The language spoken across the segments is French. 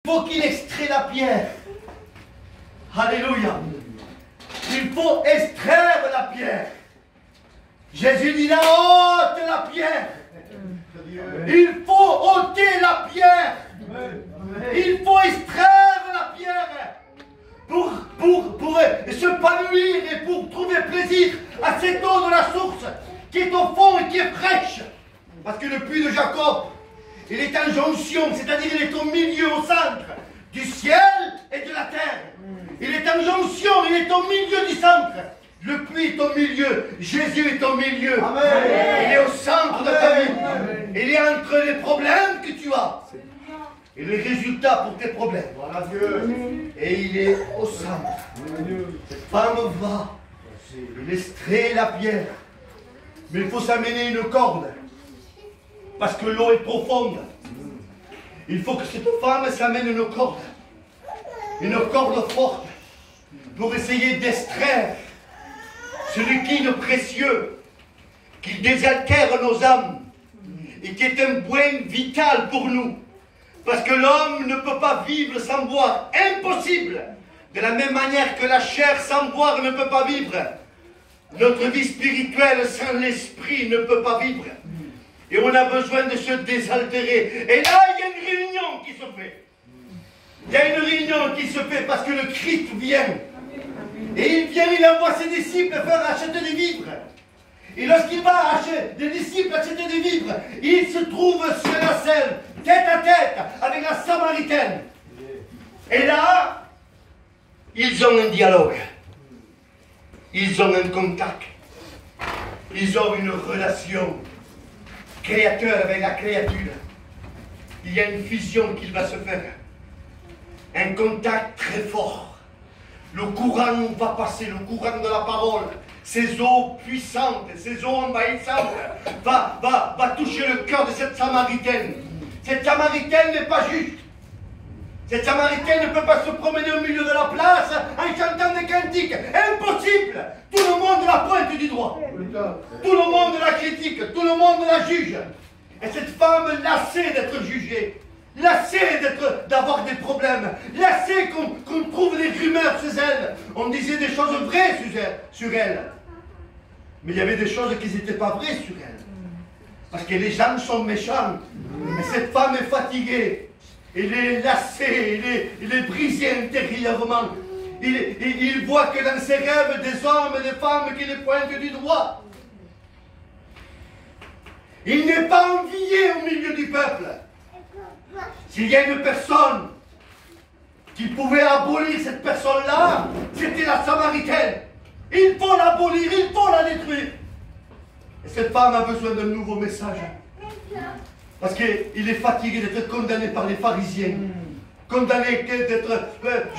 faut qu'il extrait la pierre. Alléluia. Il faut extraire la pierre. Jésus dit là, ôte la pierre. Il faut ôter la pierre. Il faut extraire la pierre pour s'épanouir et pour trouver plaisir à cette eau de la source qui est au fond et qui est fraîche. Parce que le puits de Jacob, il est en jonction, c'est-à-dire il est au milieu, au centre du ciel et de la terre. Il est en jonction, il est au milieu du centre. Le puits est au milieu, Jésus est au milieu. Amen. Il est au centre de ta vie. Amen. Il est entre les problèmes que tu as et les résultats pour tes problèmes. Voilà Dieu. Et il est au centre. Cette femme va, il extrait la pierre. Mais il faut s'amener une corde. Parce que l'eau est profonde. Il faut que cette femme s'amène une corde. Une corde forte. Pour essayer d'extraire ce liquide précieux qui désaltère nos âmes et qui est un point vital pour nous. Parce que l'homme ne peut pas vivre sans boire. Impossible. De la même manière que la chair sans boire ne peut pas vivre. Notre vie spirituelle sans l'esprit ne peut pas vivre. Et on a besoin de se désaltérer. Et là, il y a une réunion qui se fait. Il y a une réunion qui se fait parce que le Christ vient. Et il vient, il envoie ses disciples faire acheter des vivres. Et lorsqu'il va acheter des disciples acheter des vivres, il se trouve sur la scène, tête à tête, avec la Samaritaine. Et là, ils ont un dialogue. Ils ont un contact. Ils ont une relation. Créateur avec la créature. Il y a une fusion qui va se faire. Un contact très fort. Le courant va passer, le courant de la parole. Ces eaux puissantes, ces eaux envahissantes va toucher le cœur de cette Samaritaine. Cette Samaritaine n'est pas juste. Cette Samaritaine ne peut pas se promener au milieu de la place en chantant des cantiques. Impossible. Tout le monde la pointe du doigt. Tout le monde la critique. Tout le monde la juge. Et cette femme, lassée d'être jugée, lassée d'avoir des problèmes, lassée qu'on trouve des rumeurs sur elle. On disait des choses vraies sur elle. Mais il y avait des choses qui n'étaient pas vraies sur elle. Parce que les gens sont méchants. Mais cette femme est fatiguée. Il est lassé, il est brisé intérieurement. Il voit que dans ses rêves des hommes et des femmes qui les pointent du doigt. Il n'est pas envié au milieu du peuple. S'il y a une personne qui pouvait abolir cette personne-là, c'était la Samaritaine. Il faut l'abolir, il faut la détruire. Et cette femme a besoin d'un nouveau message. Parce qu'il est fatigué d'être condamné par les pharisiens. Condamné d'être,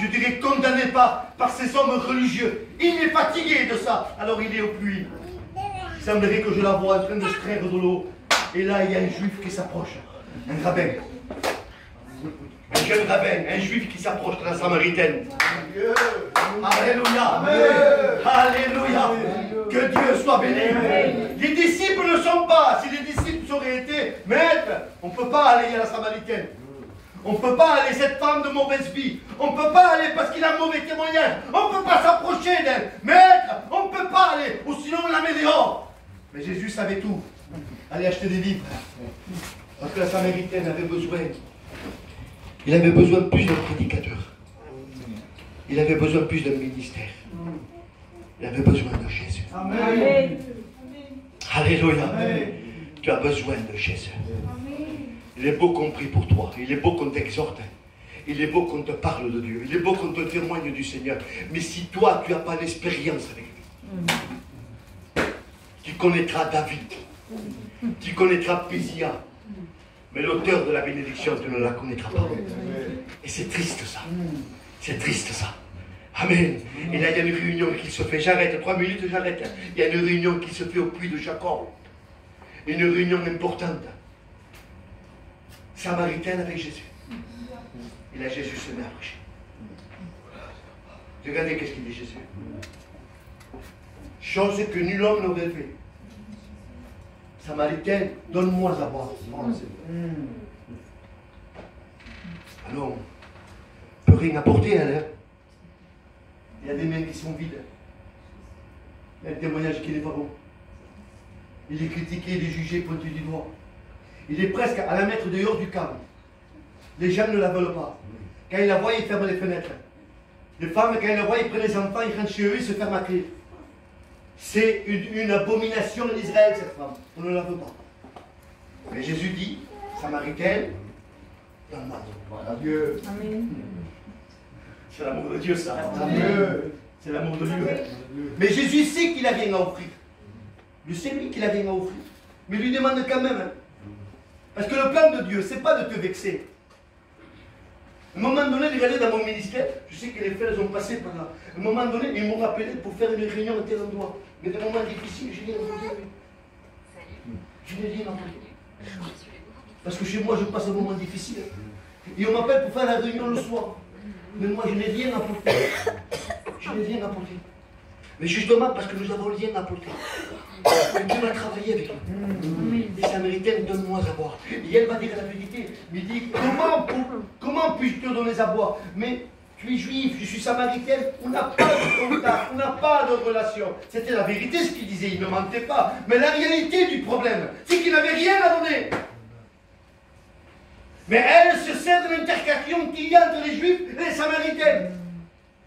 je dirais, condamné par ces hommes religieux. Il est fatigué de ça. Alors il est au puits. Il semblerait que je la vois en train d'extraire de l'eau. Et là, il y a un juif qui s'approche. Un rabbin. Un jeune rabbin, un juif qui s'approche de la Samaritaine. Alléluia. Alléluia. Que Dieu soit béni. Les disciples ne sont pas. Si les disciples auraient été maîtres, on ne peut pas aller à la Samaritaine. On ne peut pas aller, cette femme de mauvaise vie. On ne peut pas aller parce qu'il a un mauvais témoignage. On ne peut pas s'approcher d'elle. Maître, on ne peut pas aller. Ou sinon on la met dehors. Mais Jésus savait tout. Allez acheter des livres. Parce que la Samaritaine avait besoin. Il avait besoin plus d'un prédicateur. Il avait besoin plus d'un ministère. Il avait besoin de Jésus. Amen. Alléluia. Amen. Tu as besoin de Jésus. Amen. Il est beau qu'on prie pour toi. Il est beau qu'on t'exhorte. Il est beau qu'on te parle de Dieu. Il est beau qu'on te témoigne du Seigneur. Mais si toi, tu n'as pas d'expérience avec lui, tu connaîtras David. Tu connaîtras Pésia. Mais l'auteur de la bénédiction, tu ne la connaîtras pas. Et c'est triste ça. C'est triste ça. Amen. Et là, il y a une réunion qui se fait. J'arrête, 3 minutes, j'arrête. Il y a une réunion qui se fait au puits de Jacob. Une réunion importante. Samaritaine avec Jésus. Et là, Jésus se met à prêcher. Regardez qu'est-ce qu'il dit Jésus. Chose que nul homme n'aurait fait. Samaritaine, donne-moi à boire. Alors, rien apporter, elle. Hein. Il y a des mains qui sont vides. Il y a un témoignage qui n'est pas bon. Il est critiqué, il est jugé, pointé du doigt. Il est presque à la mettre dehors du camp. Les gens ne la veulent pas. Quand ils la voient, ils ferment les fenêtres. Les femmes, quand ils la voient, ils prennent les enfants, ils rentrent chez eux, ils se ferment à clé. C'est une abomination en Israël, cette femme. On ne la veut pas. Mais Jésus dit, Samaritaine, donne-moi de voilà, Dieu. Amen. C'est l'amour de Dieu, ça. Amen. C'est l'amour de Dieu. Mais Jésus sait qu'il a rien à offrir. Il sait lui qu'il a rien à offrir. Mais il lui demande quand même. Hein. Parce que le plan de Dieu, c'est pas de te vexer. À un moment donné, regardez dans mon ministère, je sais que les frères ont passé par là. À un moment donné, ils m'ont appelé pour faire une réunion à tel endroit. Mais des moments difficiles, je n'ai rien apporté. Je n'ai rien apporté. Parce que chez moi, je passe un moment difficile. Et on m'appelle pour faire la réunion le soir. Mais moi, je n'ai rien apporté. Je n'ai rien apporté. Mais justement, parce que nous avons rien apporté. Dieu va travailler avec nous. Les Samaritaines, donne-moi à boire. Et elle va dire la vérité. Mais il dit, comment puis-je te donner à boire? Mais tu es juif, je suis samaritaine, on n'a pas de contact, on n'a pas de relation. C'était la vérité ce qu'il disait, il ne mentait pas. Mais la réalité du problème, c'est qu'il n'avait rien à donner. Mais elle se sert de l'intercation qu'il y a entre les juifs et les samaritaines.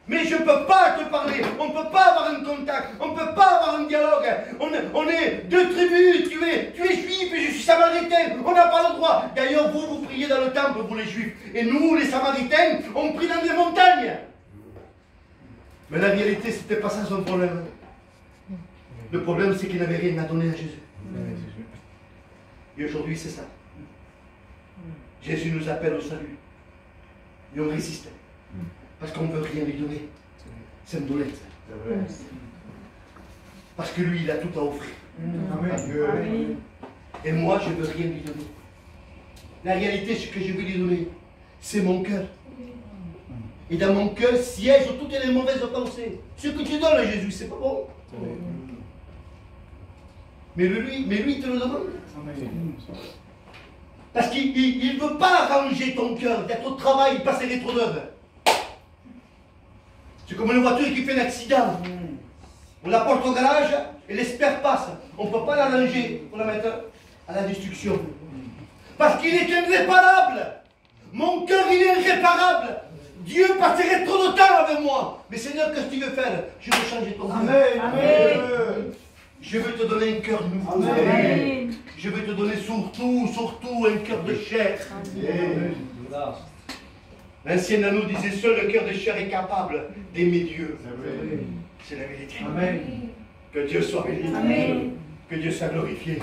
Mais je ne peux pas te parler, on ne peut pas avoir un contact, on ne peut pas avoir un dialogue. On est deux tribus, tu es juif et je suis samaritain, on n'a pas le droit. D'ailleurs, vous priez dans le temple, vous les juifs. Et nous, les samaritains, on prie dans des montagnes. Mais la réalité, ce n'était pas ça son problème. Le problème, c'est qu'il n'avait rien à donner à Jésus. Et aujourd'hui, c'est ça. Jésus nous appelle au salut. Et on résiste. Parce qu'on ne veut rien lui donner. C'est une doulette. Parce que lui, il a tout à offrir. Amen. Et moi, je ne veux rien lui donner. La réalité, ce que je veux lui donner, c'est mon cœur. Et dans mon cœur siègent toutes les mauvaises pensées. Ce que tu donnes à Jésus, c'est pas bon. Mais lui, il te le demande. Parce qu'il ne veut pas arranger ton cœur, d'être au travail, il passe les rétro-neuves. C'est comme une voiture qui fait un accident. On la porte au garage et l'espère passe. On ne peut pas la ranger pour la mettre à la destruction. Parce qu'il est irréparable. Mon cœur, il est irréparable. Dieu passerait trop de temps avec moi. Mais Seigneur, qu'est-ce que tu veux faire? Je veux changer ton cœur. Amen. Je veux te donner un cœur nouveau. Amen. Je veux te donner surtout un cœur de chair. Amen. L'ancien anneau disait seul le cœur de chair est capable d'aimer Dieu. C'est la vérité. Amen. Que Dieu soit béni. Amen. Que Dieu soit glorifié.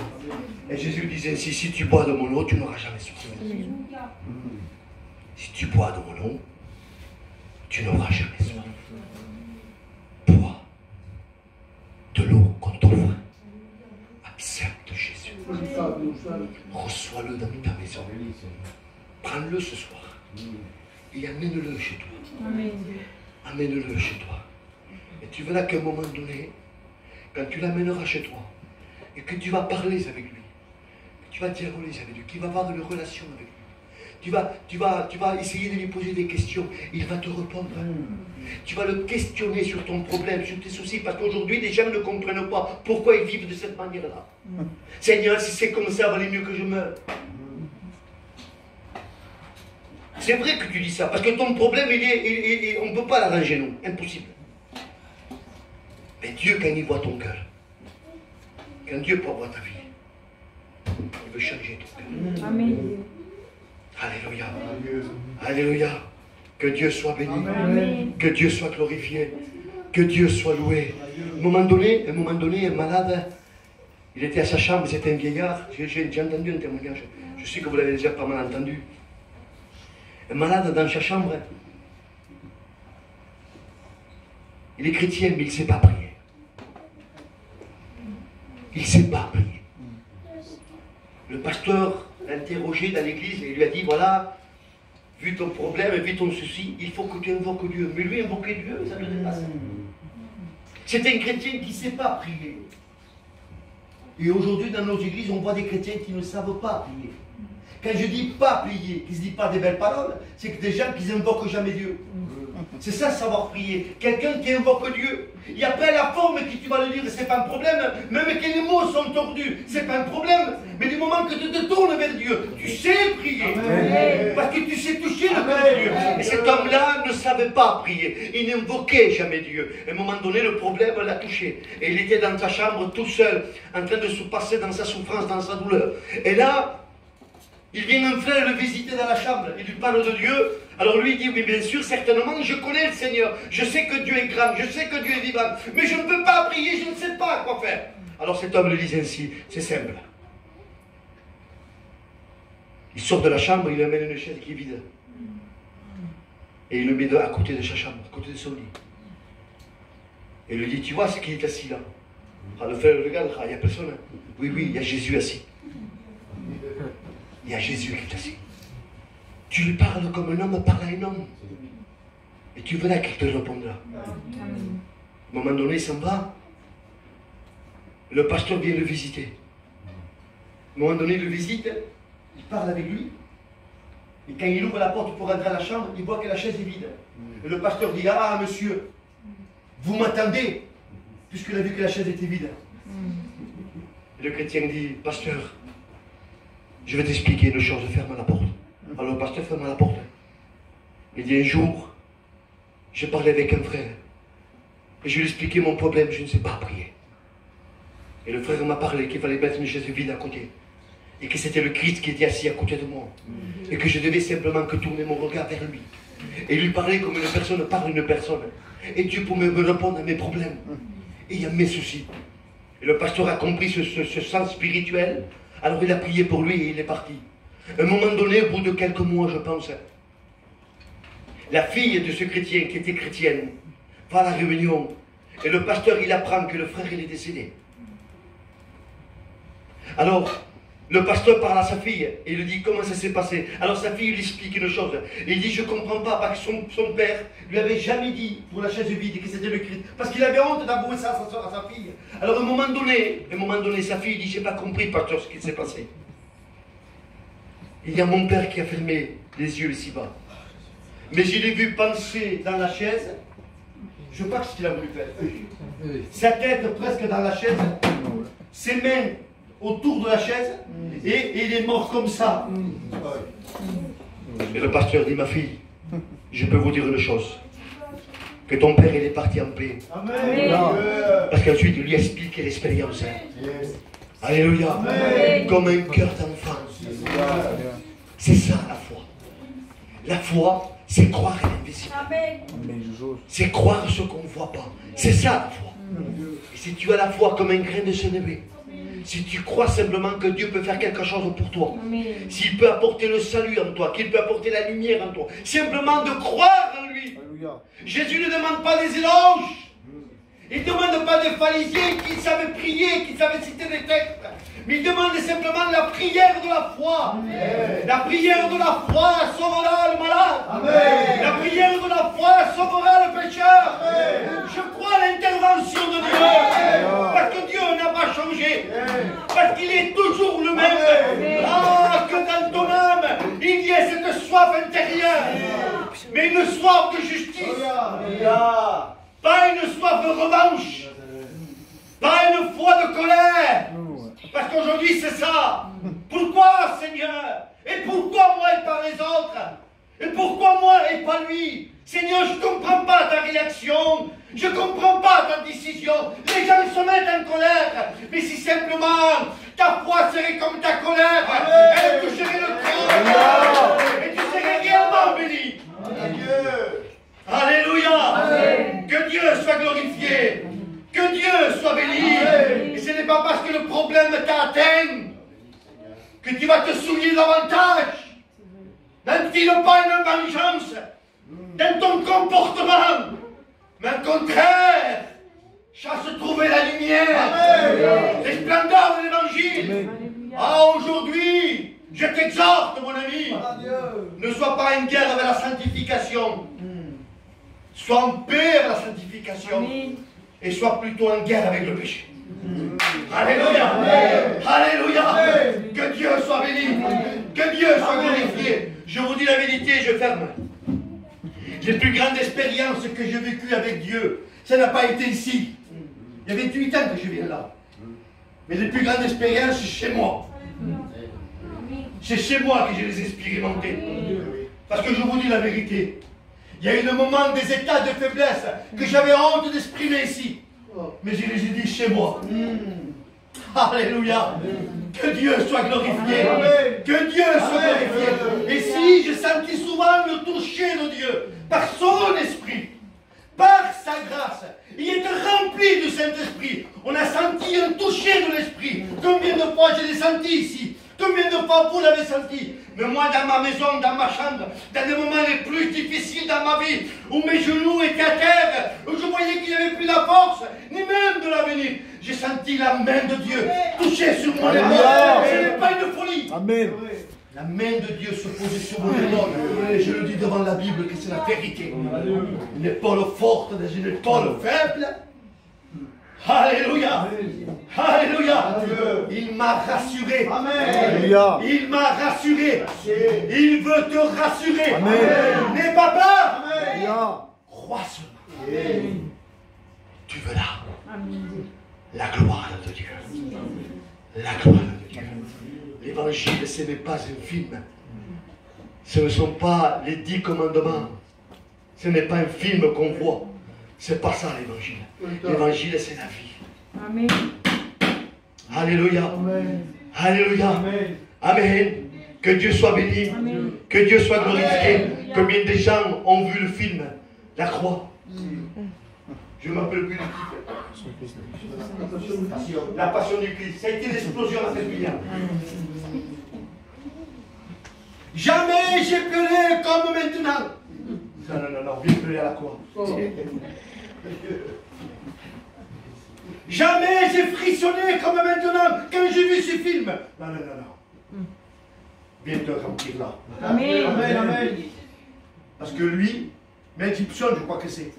Et Jésus disait ainsi, si tu bois de mon eau, tu n'auras jamais soif. Si tu bois de mon eau, tu n'auras jamais soif. Bois de l'eau qu'on t'offre. Accepte Jésus. Reçois-le dans ta maison. Prends-le ce soir. Et amène-le chez toi. Amen. Amène-le chez toi. Et tu verras qu'à un moment donné, quand tu l'amèneras chez toi, et que tu vas parler avec lui, que tu vas dialoguer avec lui, qu'il va avoir une relation avec lui, tu vas essayer de lui poser des questions, il va te répondre. Tu vas le questionner sur ton problème, sur tes soucis, parce qu'aujourd'hui, les gens ne comprennent pas pourquoi ils vivent de cette manière-là. Seigneur, si c'est comme ça, il valait mieux que je meure. C'est vrai que tu dis ça, parce que ton problème, on ne peut pas l'arranger, nous. Impossible. Mais Dieu, quand il voit ton cœur, quand Dieu peut voir ta vie, il veut changer ton cœur. Amen. Alléluia. Alléluia. Que Dieu soit béni. Amen. Que Dieu soit glorifié. Que Dieu soit loué. À un moment donné, un malade, il était à sa chambre, c'était un vieillard. J'ai entendu un témoignage. Je sais que vous l'avez déjà pas mal entendu. Un malade dans sa chambre, il est chrétien, mais il ne sait pas prier. Il ne sait pas prier. Le pasteur l'a interrogé dans l'église et il lui a dit, voilà, vu ton problème, vu ton souci, il faut que tu invoques Dieu. Mais lui, invoquer Dieu, ça ne le dépasse. C'est un chrétien qui ne sait pas prier. Et aujourd'hui, dans nos églises, on voit des chrétiens qui ne savent pas prier. Quand je dis pas prier, qui ne se dit pas des belles paroles, c'est que des gens qui n'invoquent jamais Dieu. C'est ça, savoir prier. Quelqu'un qui invoque Dieu. Et après, la forme que tu vas le dire, c'est pas un problème. Même que les mots sont tordus, c'est pas un problème. Mais du moment que tu te tournes vers Dieu, tu sais prier. Amen. Parce que tu sais toucher le cœur de Dieu. Et cet homme-là ne savait pas prier. Il n'invoquait jamais Dieu. À un moment donné, le problème l'a touché. Et il était dans sa chambre tout seul, en train de se passer dans sa souffrance, dans sa douleur. Et là, il vient un frère le visiter dans la chambre. Il lui parle de Dieu. Alors lui dit, oui bien sûr, certainement, je connais le Seigneur. Je sais que Dieu est grand, je sais que Dieu est vivant. Mais je ne peux pas prier, je ne sais pas quoi faire. Alors cet homme le dit ainsi, c'est simple. Il sort de la chambre, il amène une chaise qui est vide. Et il le met à côté de sa chambre, à côté de son lit. Et il lui dit, tu vois ce qui est assis là? Ah, le frère le regarde, il n'y a personne. Oui, oui, il y a Jésus assis. Il y a Jésus qui est assis. Tu lui parles comme un homme parle à un homme. Et tu verras qu'il te répondra. À un moment donné, il s'en va. Le pasteur vient le visiter. À un moment donné, il le visite. Il parle avec lui. Et quand il ouvre la porte pour rentrer à la chambre, il voit que la chaise est vide. Et le pasteur dit, ah monsieur, vous m'attendez, puisqu'il a vu que la chaise était vide. Et le chrétien dit, pasteur, je vais t'expliquer une chose, ferme la porte. Alors le pasteur ferme la porte. Il dit, un jour, j'ai parlé avec un frère. Et je lui ai expliqué mon problème, je ne sais pas prier. Et le frère m'a parlé qu'il fallait mettre une chaise vide à côté. Et que c'était le Christ qui était assis à côté de moi. Et que je devais simplement que tourner mon regard vers lui. Et lui parler comme une personne parle à une personne. Et Dieu pouvait me répondre à mes problèmes. Et à mes soucis. Et le pasteur a compris ce sens spirituel. Alors il a prié pour lui et il est parti. À un moment donné, au bout de quelques mois, je pense, la fille de ce chrétien, qui était chrétienne, va à la réunion. Et le pasteur, il apprend que le frère, il est décédé. Alors, le pasteur parle à sa fille et il lui dit comment ça s'est passé. Alors sa fille lui explique une chose. Et il dit, je ne comprends pas, parce que son père lui avait jamais dit pour la chaise vide que c'était le Christ. Parce qu'il avait honte d'avouer ça à sa fille. Alors à un moment donné, sa fille dit, j'ai pas compris, pasteur, ce qui s'est passé. Il y a mon père qui a fermé les yeux ici-bas. Mais je l'ai vu penser dans la chaise. Je ne sais pas ce qu'il a voulu faire. Sa tête presque dans la chaise. Ses mains autour de la chaise. Et il est mort comme ça. Et le pasteur dit, ma fille, je peux vous dire une chose. Que ton père, il est parti en paix. Amen. Parce qu'ensuite, il lui a expliqué l'expérience. Alléluia. Amen. Comme un cœur d'enfant. C'est ça la foi. La foi, c'est croire à l'invisible. C'est croire ce qu'on ne voit pas. C'est ça la foi. Et si tu as la foi comme un grain de sénévé, si tu crois simplement que Dieu peut faire quelque chose pour toi, s'il peut apporter le salut en toi, qu'il peut apporter la lumière en toi, simplement de croire en lui. Alléluia. Jésus ne demande pas des éloges. Il ne demande pas des pharisiens qui savaient prier, qui savaient citer des textes. Mais il demande simplement la prière de la foi. Amen. La prière de la foi sauvera le malade. Amen. La prière de la foi sauvera le pécheur. Amen. Je crois à l'intervention de Dieu. Amen. Parce que Dieu n'a pas changé. Amen. Parce qu'il est toujours le même. Amen. Ah, que dans ton âme, il y ait cette soif intérieure. Amen. Mais une soif de justice. Amen. Pas une soif de revanche. Pas une foi de colère. Parce qu'aujourd'hui c'est ça. Pourquoi Seigneur? Et pourquoi moi et pas les autres? Et pourquoi moi et pas lui? Seigneur, je ne comprends pas ta réaction. Je ne comprends pas ta décision. Les gens se mettent en colère. Mais si simplement ta foi serait comme ta colère, amen, elle toucherait le cœur. Et tu serais réellement béni. Alléluia. Amen. Que Dieu soit glorifié. Que Dieu soit béni. Amen. Et ce n'est pas parce que le problème t'a atteint que tu vas te souiller davantage. N'intime pas une vengeance dans ton comportement. Mais au contraire, chasse trouver la lumière. Les splendeurs de l'évangile. Ah, aujourd'hui, je t'exhorte, mon ami. Ne sois pas en guerre avec la sanctification. Sois en paix avec la sanctification. Amen. Et sois plutôt en guerre avec le péché. Alléluia. Alléluia. Que Dieu soit béni. Que Dieu soit glorifié. Je vous dis la vérité, je ferme. Les plus grandes expériences que j'ai vécues avec Dieu, ça n'a pas été ici. Il y a 28 ans que je viens là. Mais les plus grandes expériences, c'est chez moi. C'est chez moi que je les ai expérimentées. Parce que je vous dis la vérité. Il y a eu un moment, des états de faiblesse que j'avais honte d'exprimer ici. Mais je les ai dit chez moi. Alléluia. Que Dieu soit glorifié. Que Dieu soit glorifié. Et si j'ai senti souvent le toucher de Dieu par son esprit, par sa grâce, il est rempli du Saint-Esprit. On a senti un toucher de l'Esprit. Combien de fois je l'ai senti ici? Combien de fois vous l'avez senti? Mais moi, dans ma maison, dans ma chambre, dans les moments les plus difficiles dans ma vie, où mes genoux étaient à terre, où je voyais qu'il n'y avait plus la force, ni même de l'avenir, j'ai senti la main de Dieu toucher sur mon épaule. Ce n'est pas une folie. Amen. La main de Dieu se posait sur mon épaule. Et je le dis devant la Bible que c'est la vérité. Une épaule forte dans une épaule faible. Alléluia. Alléluia. Il m'a rassuré. Amen. Il m'a rassuré. Il veut te rassurer. Amen. N'aie pas peur. Alléluia. Crois seulement. Tu verras la gloire de Dieu. La gloire de Dieu. L'évangile, ce n'est pas un film. Ce ne sont pas les 10 commandements. Ce n'est pas un film qu'on voit. C'est pas ça l'évangile. L'évangile, c'est la vie. Amen. Alléluia. Amen. Alléluia. Amen. Amen. Que Dieu soit béni. Amen. Que Dieu soit glorifié. Combien de gens ont vu le film La Croix? Je ne m'appelle plus le titre. La Passion du Christ. Ça a été l'explosion à cette lumière. Jamais j'ai pleuré comme maintenant. Non, viens pleurer à la croix. Jamais j'ai frissonné comme maintenant quand j'ai vu ce film. Non. Viens te remplir là. Amen. Amen. Parce que lui, Mel Gibson, je crois que c'est.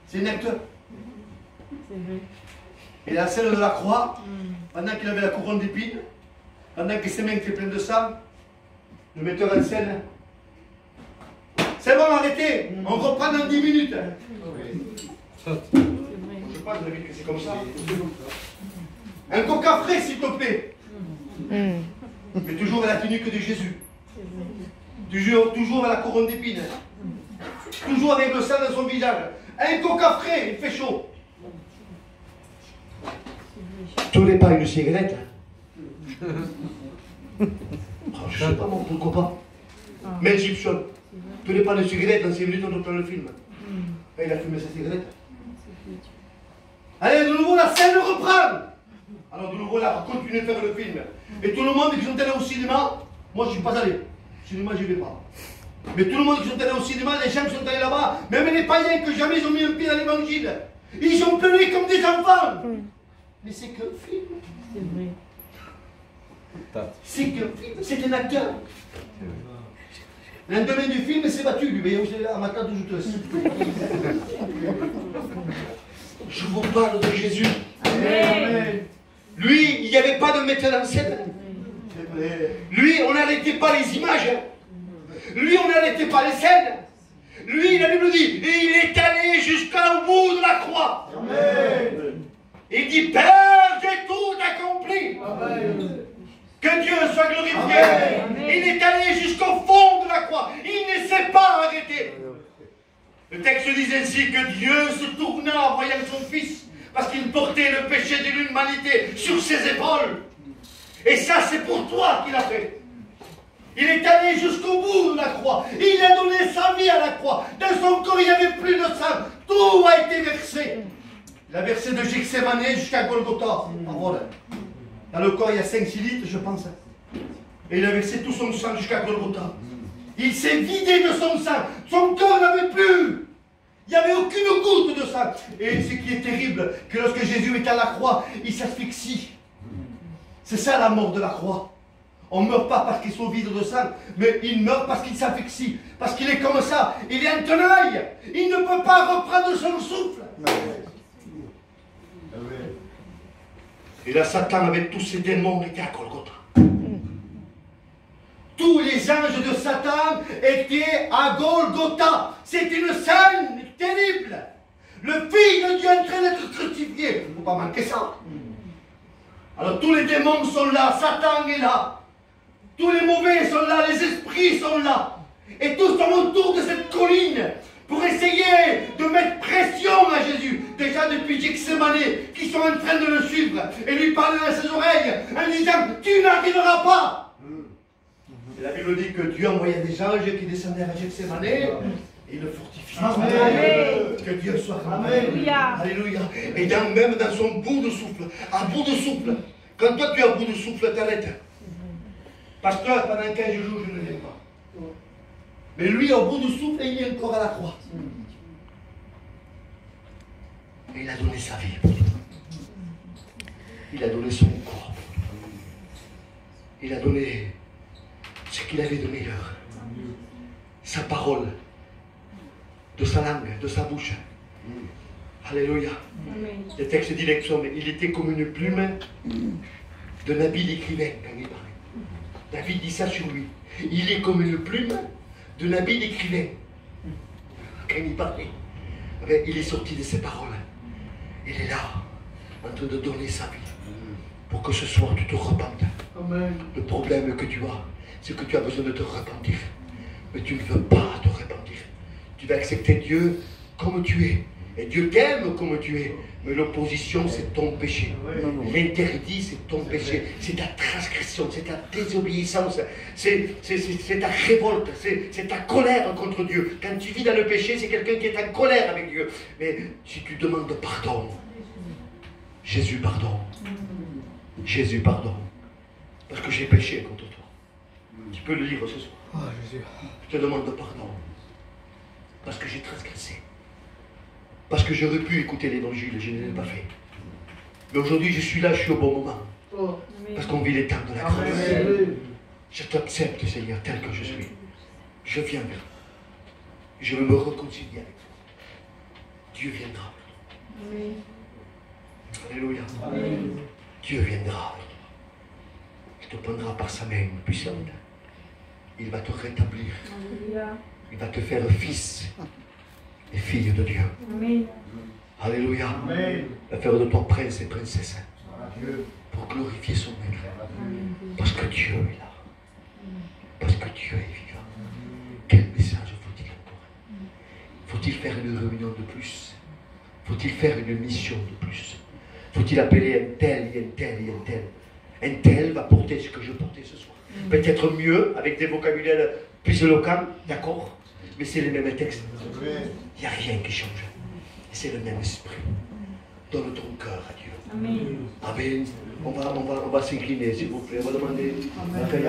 C'est un acteur. Et la scène de la croix, pendant qu'il avait la couronne d'épines, pendant que ses mains étaient pleines de sang, le metteur en scène. C'est bon, arrêtez. On reprend dans 10 minutes. Je crois que c'est comme ça. Un coca frais, s'il te plaît. Mais toujours à la tunique de Jésus. Toujours à la couronne d'épines. Toujours avec le sang dans son visage. Un coca frais, il fait chaud. Tu n'aurais pas une cigarette? Je ne sais pas, moi, pourquoi pas. Mel Gibson. Tu n'aurais pas de cigarette dans 5 minutes, on reprend le film. Et il a fumé sa cigarette. Allez, de nouveau, la scène reprend. Alors, de nouveau, là, on continue de faire le film. Et tout le monde qui sont allés au cinéma, moi, je ne suis pas allé. Au cinéma, je ne vais pas. Mais tout le monde qui sont allés au cinéma, les gens qui sont allés là-bas, même les païens que jamais ils ont mis un pied dans l'évangile, ils ont pleuré comme des enfants. Mais c'est qu'un film. C'est vrai. C'est qu'un film, c'est un acteur. L'un du film s'est battu, lui, mais à ma tante, je te laisse. Je vous parle de Jésus. Amen. Lui, il n'y avait pas de metteur en scène. Lui, on n'arrêtait pas les images. Lui, on n'arrêtait pas les scènes. Lui, la Bible dit, et il est allé jusqu'au bout de la croix. Amen. Il dit, Père, j'ai tout accompli. Amen. Que Dieu soit glorifié. Amen. Il est allé jusqu'au fond de la croix. Il ne s'est pas arrêté. Le texte dit ainsi que Dieu se tourna en voyant son Fils parce qu'il portait le péché de l'humanité sur ses épaules. Et ça, c'est pour toi qu'il a fait. Il est allé jusqu'au bout de la croix. Il a donné sa vie à la croix. Dans son corps, il n'y avait plus de sang. Tout a été versé. Il a versé de Gethsémane jusqu'à Golgotha. Voilà. Dans le corps, il y a 5-6 litres, je pense. Et il a versé tout son sang jusqu'à Golgotha. Il s'est vidé de son sang. Son corps n'avait plus. Il n'y avait aucune goutte de sang. Et ce qui est terrible, que lorsque Jésus est à la croix, il s'asphyxie. C'est ça la mort de la croix. On ne meurt pas parce qu'ils sont vides de sang, mais il meurt parce qu'il s'asphyxie. Parce qu'il est comme ça. Il est en tenaille. Il ne peut pas reprendre son souffle. Et là, Satan avec tous ses démons était à Golgotha. les anges de Satan étaient à Golgotha. C'est une scène terrible. Le Fils de Dieu est en train d'être crucifié. Il ne faut pas manquer ça. Alors tous les démons sont là, Satan est là. Tous les mauvais sont là, les esprits sont là. Et tous sont autour de cette colline pour essayer de mettre pression à Jésus. Déjà depuis Gethsemane, qui sont en train de le suivre et lui parler dans ses oreilles en lui disant « Tu n'arriveras pas !» Et la Bible dit que Dieu envoyait des anges qui descendaient à Gethsemane et le fortifiaient. Amen. Que Dieu soit Alléluia. Alléluia. Et même dans son bout de souffle, à bout de souffle, quand toi tu es à bout de souffle, t'arrêtes. Pasteur, pendant 15 jours, je ne viens pas. Mais lui, au bout du souffle, il est encore à la croix. Et il a donné sa vie pour toi. Il a donné son corps. Il a donné ce qu'il avait de meilleur. Sa parole, de sa langue, de sa bouche. Alléluia. Amen. Le texte dit l'exemple, il était comme une plume d'un habile écrivain quand il parlait. David dit ça sur lui. Il est comme une plume d'un habile écrivain. Quand il parlait, il est sorti de ses paroles. Il est là, en train de donner sa vie. Pour que ce soir tu te repentes. Amen. Le problème que tu as, c'est que tu as besoin de te repentir. Mais tu ne veux pas te repentir. Tu vas accepter Dieu comme tu es. Et Dieu t'aime comme tu es. Mais l'opposition, c'est ton péché. L'interdit, c'est ton péché. C'est ta transgression, c'est ta désobéissance. C'est ta révolte, c'est ta colère contre Dieu. Quand tu vis dans le péché, c'est quelqu'un qui est en colère avec Dieu. Mais si tu demandes pardon, Jésus pardon. Jésus pardon. Parce que j'ai péché contre toi. Tu peux le lire ce soir. Oh, Jésus. Je te demande pardon. Parce que j'ai transgressé. Parce que j'aurais pu écouter l'évangile, je ne l'ai pas fait. Mais aujourd'hui, je suis là, je suis au bon moment. Oh. Parce qu'on vit les temps de la grâce. Amen. Je t'accepte, Seigneur, tel que je suis. Je viens vers toi. Je veux me réconcilier avec toi. Dieu viendra. Amen. Alléluia. Amen. Dieu viendra. Il te prendra par sa main puissante. Il va te rétablir. Alléluia. Il va te faire fils et fille de Dieu. Amen. Alléluia. Amen. Il va faire de toi prince et princesse Dieu. pour glorifier son maître. Amen. Parce que Dieu est là. Parce que Dieu est vivant. Quel message faut-il encore? Faut-il faire une réunion de plus? Faut-il faire une mission de plus? Faut-il appeler un tel et un tel et un tel? Un tel va porter ce que je portais ce soir. Peut-être mieux, avec des vocabulaires plus locaux, d'accord? Mais c'est les mêmes textes. Amen. Il n'y a rien qui change. Et c'est le même esprit. Donne ton cœur à Dieu. Amen. Amen. On va s'incliner, s'il vous plaît. On va demander. Amen.